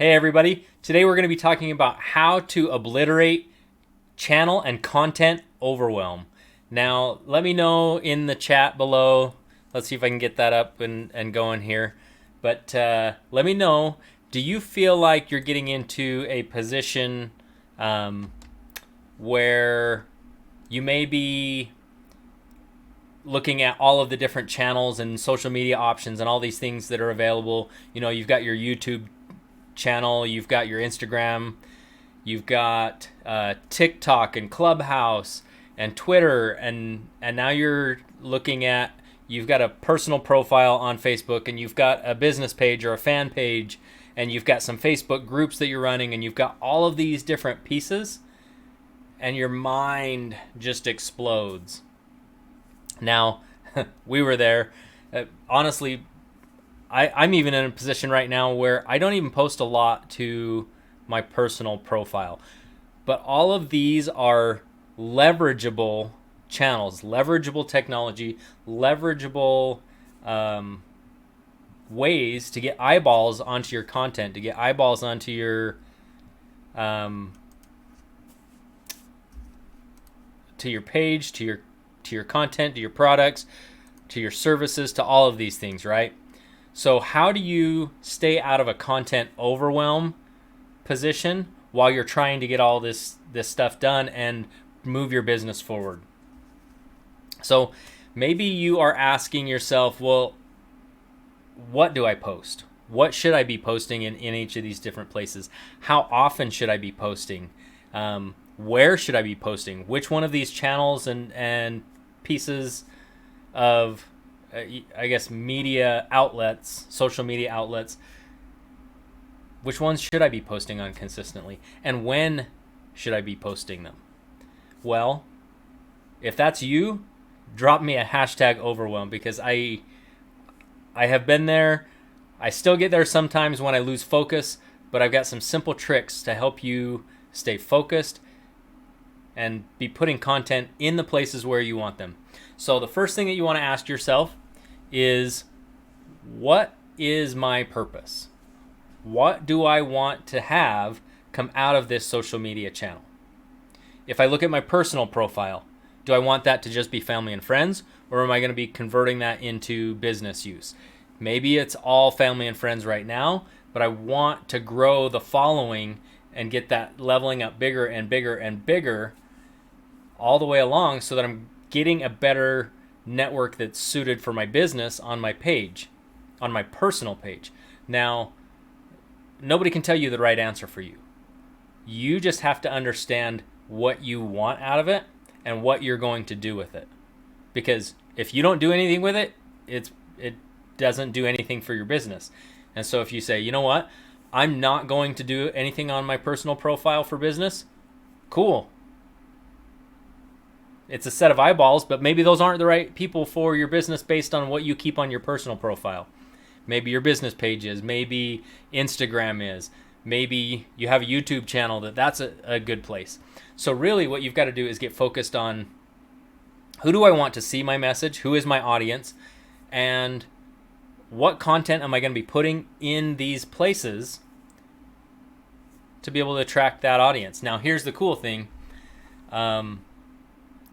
Hey everybody, today we're going to be talking about how to obliterate channel and content overwhelm. Now, let me know in the chat below. Let's see if I can get that up and going here. But let me know, do you feel like you're getting into a position where you may be looking at all of the different channels and social media options and all these things that are available? You know, you've got your YouTube channel, you've got your Instagram, you've got TikTok and ClubHouse and Twitter, and now you're looking at, you've got a personal profile on Facebook, and you've got a business page or a fan page, and you've got some Facebook groups that you're running, and you've got all of these different pieces, and your mind just explodes. Now, we were there. Honestly, I'm even in a position right now where I don't even post a lot to my personal profile. But all of these are leverageable channels, leverageable technology, leverageable ways to get eyeballs onto your content, to get eyeballs onto your page, to your content, to your products, to your services, to all of these things, right? So how do you stay out of a content overwhelm position while you're trying to get all this stuff done and move your business forward? So maybe you are asking yourself, well, what do I post? What should I be posting in each of these different places? How often should I be posting? Where should I be posting? Which one of these channels and pieces of I guess media outlets, social media outlets, which ones should I be posting on consistently? And when should I be posting them? Well, if that's you, drop me a hashtag overwhelm, because I have been there. I still get there sometimes when I lose focus, but I've got some simple tricks to help you stay focused and be putting content in the places where you want them. So the first thing that you want to ask yourself is, what is my purpose? What do I want to have come out of this social media channel? If I look at my personal profile, do I want that to just be family and friends, or am I going to be converting that into business use? Maybe it's all family and friends right now, but I want to grow the following and get that leveling up bigger and bigger and bigger all the way along, so that I'm getting a better network that's suited for my business on my page, on my personal page. Now, nobody can tell you the right answer for you. You just have to understand what you want out of it and what you're going to do with it. Because if you don't do anything with it, it doesn't do anything for your business. And so if you say, you know what, I'm not going to do anything on my personal profile for business, cool. It's a set of eyeballs, but maybe those aren't the right people for your business based on what you keep on your personal profile. Maybe your business page is, maybe Instagram is, maybe you have a YouTube channel that's a good place. So really what you've got to do is get focused on, who do I want to see my message? Who is my audience? And what content am I going to be putting in these places to be able to attract that audience? Now, here's the cool thing.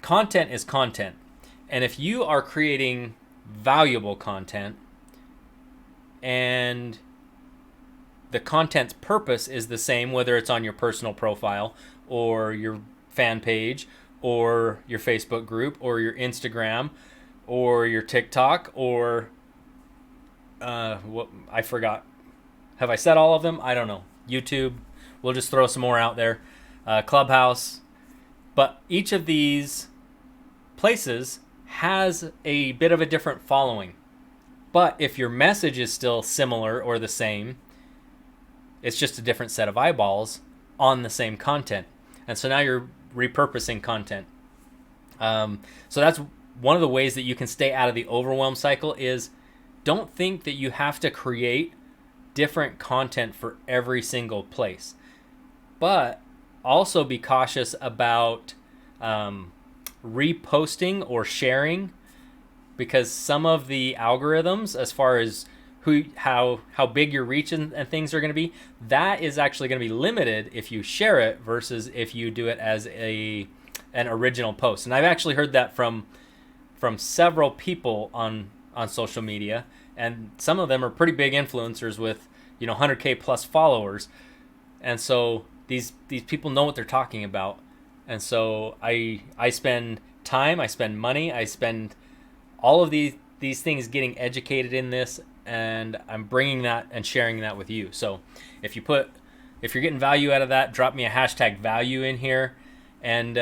Content is content. And if you are creating valuable content and the content's purpose is the same, whether it's on your personal profile or your fan page or your Facebook group or your Instagram or your TikTok or what I forgot. Have I said all of them? I don't know. YouTube. We'll just throw some more out there. ClubHouse. But each of these places has a bit of a different following. But if your message is still similar or the same, it's just a different set of eyeballs on the same content. And so now you're repurposing content. So that's one of the ways that you can stay out of the overwhelm cycle. Is don't think that you have to create different content for every single place. But also be cautious about reposting or sharing, because some of the algorithms, as far as how big your reach and things are going to be, that is actually going to be limited if you share it versus if you do it as an original post. And I've actually heard that from several people on social media, and some of them are pretty big influencers with 100K plus followers, and so these people know what they're talking about. And so I spend time, I spend money, I spend all of these things getting educated in this, and I'm bringing that and sharing that with you. So if you're getting value out of that, drop me a hashtag value in here. And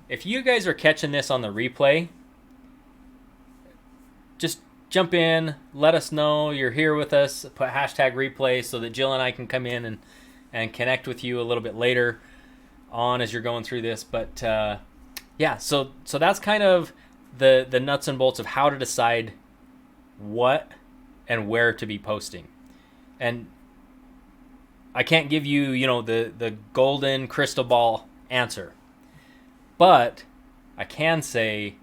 if you guys are catching this on the replay, just jump in, let us know you're here with us, put hashtag replay so that Jill and I can come in and connect with you a little bit later on as you're going through this. But yeah, so that's kind of the nuts and bolts of how to decide what and where to be posting. And I can't give you, the golden crystal ball answer, but I can say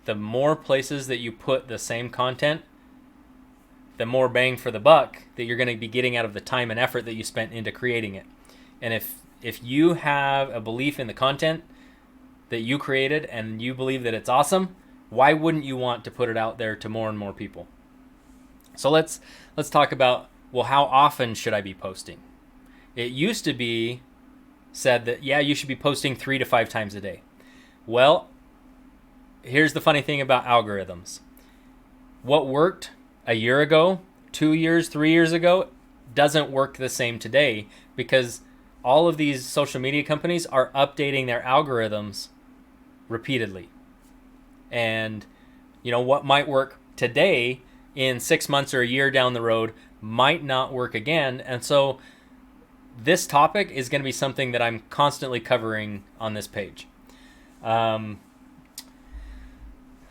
the more places that you put the same content, the more bang for the buck that you're going to be getting out of the time and effort that you spent into creating it. And if you have a belief in the content that you created and you believe that it's awesome, why wouldn't you want to put it out there to more and more people? So let's talk about, well, how often should I be posting? It used to be said that, yeah, you should be posting 3 to 5 times a day. Well, here's the funny thing about algorithms. What worked a year ago, 2 years, 3 years ago, doesn't work the same today, because all of these social media companies are updating their algorithms repeatedly. And what might work today in 6 months or a year down the road might not work again. And so this topic is going to be something that I'm constantly covering on this page.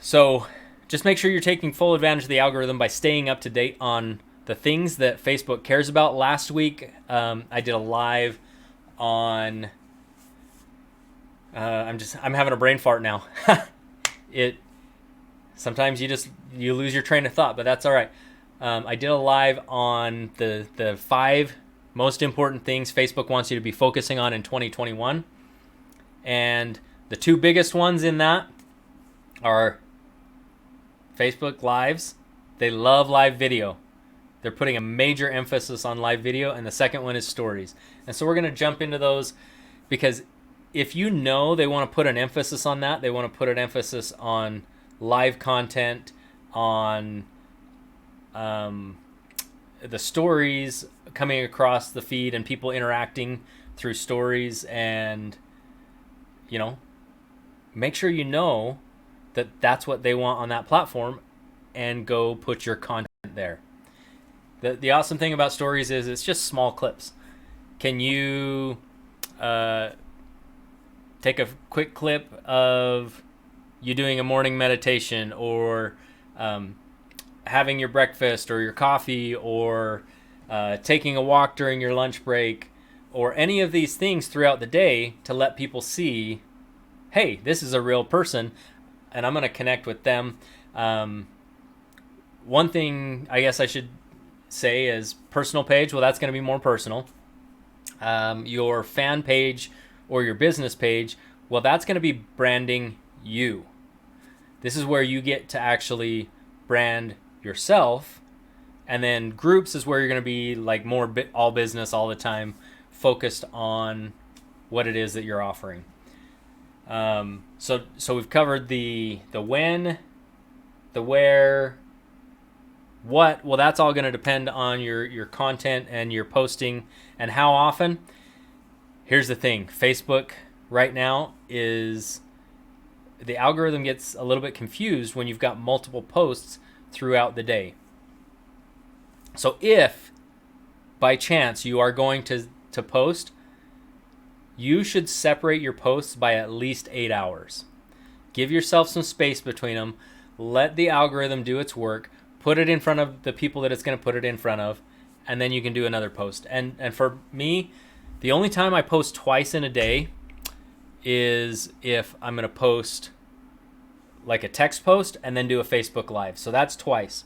So just make sure you're taking full advantage of the algorithm by staying up to date on the things that Facebook cares about. Last week, I did a live on, I'm having a brain fart now. Sometimes you lose your train of thought, but that's all right. I did a live on the 5 most important things Facebook wants you to be focusing on in 2021. And the 2 biggest ones in that are Facebook Lives. They love live video. They're putting a major emphasis on live video. And the second one is stories. And so we're going to jump into those, because if they want to put an emphasis on that, they want to put an emphasis on live content, on the stories coming across the feed and people interacting through stories, and make sure that that's what they want on that platform, and go put your content there. The awesome thing about stories is it's just small clips. Can you take a quick clip of you doing a morning meditation, or having your breakfast or your coffee, or taking a walk during your lunch break, or any of these things throughout the day, to let people see, hey, this is a real person and I'm going to connect with them. One thing I guess I should say is personal page. Well, that's going to be more personal. Your fan page or your business page, well, that's going to be branding you. This is where you get to actually brand yourself. And then groups is where you're going to be like more all business all the time, focused on what it is that you're offering. So we've covered the when, the where, what. Well, that's all going to depend on your content and your posting and how often. Here's the thing. Facebook right now is, the algorithm gets a little bit confused when you've got multiple posts throughout the day. So if by chance you are going to post, you should separate your posts by at least 8 hours. Give yourself some space between them. Let the algorithm do its work. Put it in front of the people that it's going to put it in front of, and then you can do another post. And for me, the only time I post twice in a day is if I'm going to post like a text post and then do a Facebook Live. So that's twice.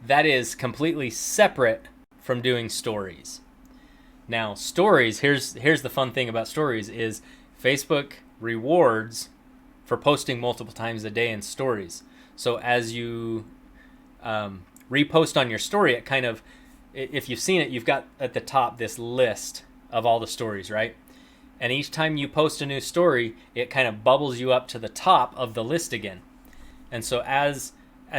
that is completely separate from doing stories. Now, stories, here's the fun thing about stories is Facebook rewards for posting multiple times a day in stories. So as you repost on your story, it kind of, if you've seen it, you've got at the top this list of all the stories, right? And each time you post a new story, it kind of bubbles you up to the top of the list again. And so as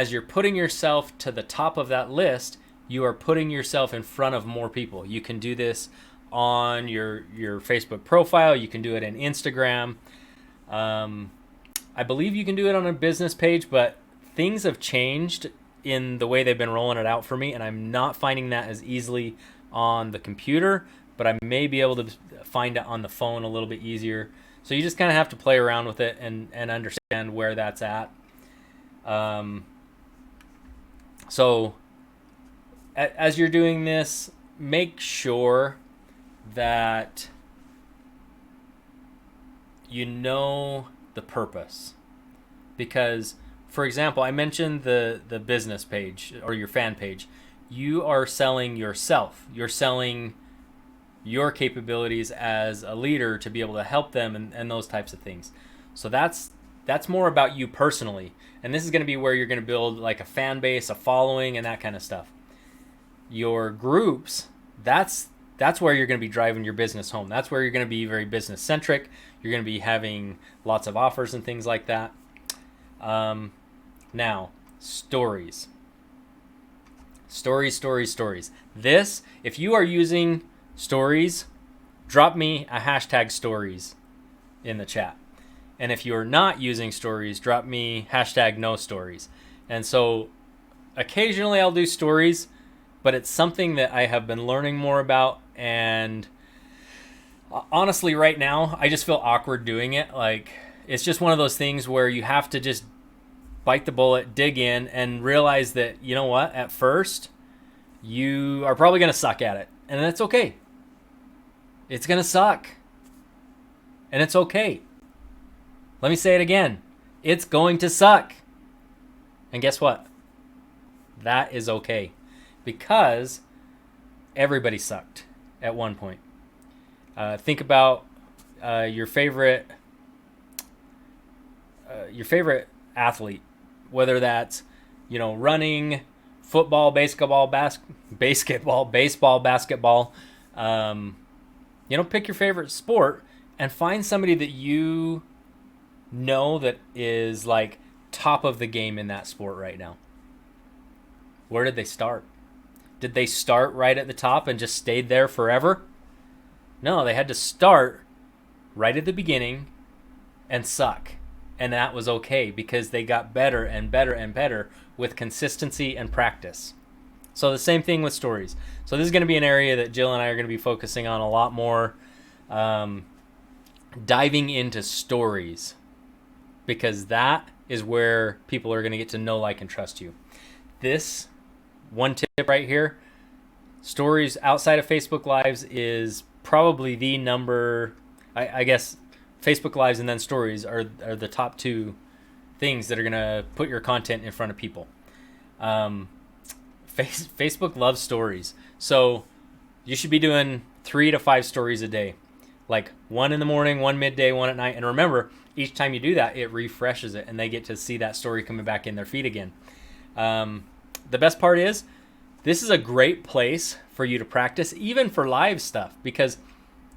you're putting yourself to the top of that list, you are putting yourself in front of more people. You can do this on your Facebook profile. You can do it in Instagram. I believe you can do it on a business page, but things have changed in the way they've been rolling it out for me, and I'm not finding that as easily on the computer, but I may be able to find it on the phone a little bit easier. So you just kind of have to play around with it and understand where that's at. So as you're doing this, make sure that you know the purpose. Because, for example, I mentioned the business page or your fan page. You are selling yourself. You're selling your capabilities as a leader to be able to help them and those types of things. So that's more about you personally. And this is going to be where you're going to build like a fan base, a following, and that kind of stuff. Your groups, that's where you're going to be driving your business home. That's where you're going to be very business centric. You're going to be having lots of offers and things like that. Now, stories. Stories. This, if you are using stories, drop me a hashtag stories in the chat. And if you're not using stories, drop me hashtag no stories. And so occasionally I'll do stories, but it's something that I have been learning more about. And honestly, right now, I just feel awkward doing it. Like, it's just one of those things where you have to just bite the bullet, dig in, and realize that, you know what, at first, you are probably going to suck at it. And that's okay. It's going to suck. And it's okay. Let me say it again. It's going to suck. And guess what? That is okay. Because everybody sucked at one point. Think about your favorite athlete, whether that's, running, football, baseball, baseball, basketball. Pick your favorite sport and find somebody that you know that is like top of the game in that sport right now. Where did they start? Did they start right at the top and just stayed there forever? No, they had to start right at the beginning and suck. And that was okay because they got better and better and better with consistency and practice. So the same thing with stories. So this is going to be an area that Jill and I are going to be focusing on a lot more, diving into stories, because that is where people are going to get to know, like, and trust you. This one tip right here, stories outside of Facebook Lives is probably the number, I guess Facebook Lives and then stories are the top two things that are going to put your content in front of people. Facebook loves stories. So you should be doing 3 to 5 stories a day. Like 1 in the morning, 1 midday, 1 at night. And remember, each time you do that, it refreshes it and they get to see that story coming back in their feed again. The best part is, this is a great place for you to practice, even for live stuff, because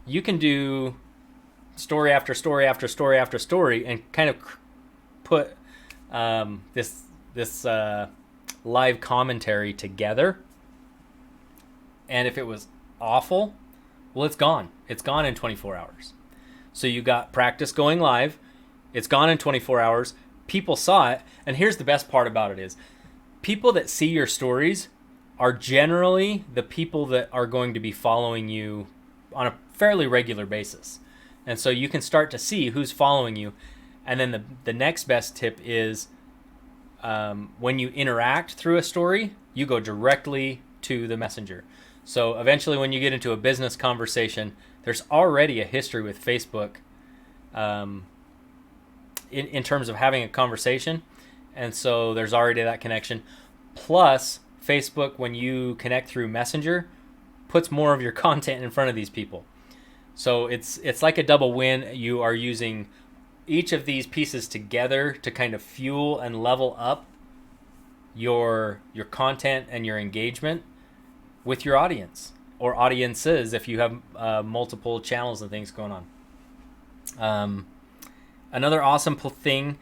you can do story after story after story after story and kind of put this live commentary together. And if it was awful, well, it's gone. It's gone in 24 hours. So you got practice going live. It's gone in 24 hours. People saw it. And here's the best part about it is, people that see your stories are generally the people that are going to be following you on a fairly regular basis. And so you can start to see who's following you. And then the next best tip is, when you interact through a story, you go directly to the messenger. So eventually when you get into a business conversation, there's already a history with Facebook in terms of having a conversation. And so there's already that connection. Plus, Facebook, when you connect through Messenger, puts more of your content in front of these people. So it's like a double win. You are using each of these pieces together to kind of fuel and level up your content and your engagement with your audience or audiences if you have multiple channels and things going on. Another awesome thing,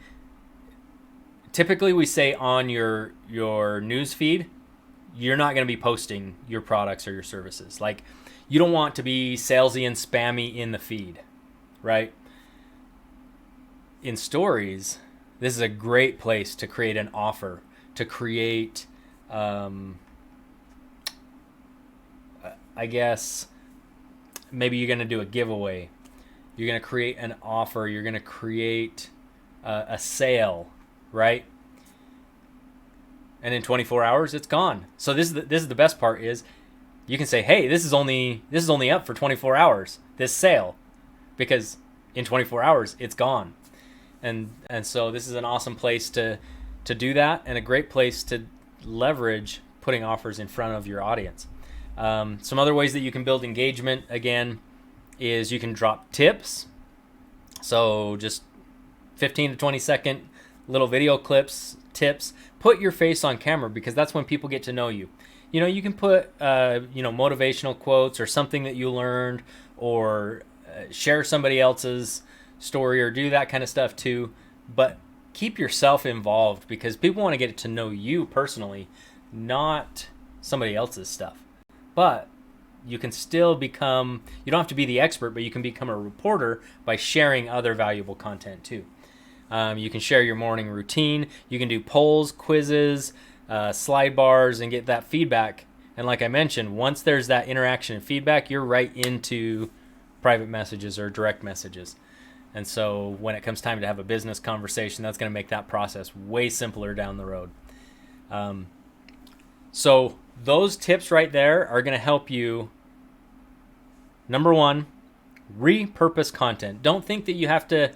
typically we say on your news feed, you're not going to be posting your products or your services. Like, you don't want to be salesy and spammy in the feed, right? In stories, this is a great place to create an offer, to create, I guess, maybe you're going to do a giveaway. You're going to create an offer. You're going to create a sale, right? And in 24 hours, it's gone. So this is the best part is you can say, hey, this is only up for 24 hours, this sale, because in 24 hours, it's gone. And so this is an awesome place to do that, and a great place to leverage putting offers in front of your audience. Some other ways that you can build engagement, again, is you can drop tips. So just 15 to 20 second little video clips, tips. Put your face on camera, because that's when people get to know you. You know, you can put motivational quotes or something that you learned, or share somebody else's story, or do that kind of stuff too. But keep yourself involved, because people want to get to know you personally, not somebody else's stuff. But you can still become, you don't have to be the expert, but you can become a reporter by sharing other valuable content too. You can share your morning routine. You can do polls, quizzes, slide bars, and get that feedback. And like I mentioned, once there's that interaction and feedback, you're right into private messages or direct messages. And so when it comes time to have a business conversation, that's going to make that process way simpler down the road. So those tips right there are going to help you. Number one, repurpose content. Don't think that you have to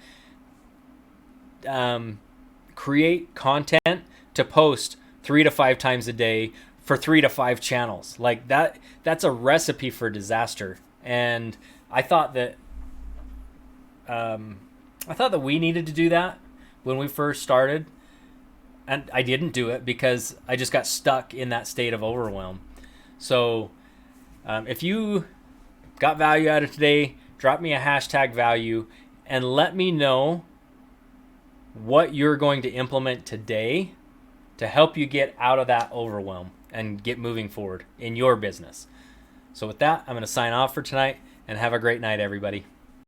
create content to post 3 to 5 times a day for 3 to 5 channels. Like that's a recipe for disaster. And I thought that we needed to do that when we first started, and I didn't do it because I just got stuck in that state of overwhelm. So if you got value out of today, drop me a hashtag value and let me know what you're going to implement today to help you get out of that overwhelm and get moving forward in your business. So with that, I'm going to sign off for tonight, and have a great night, everybody.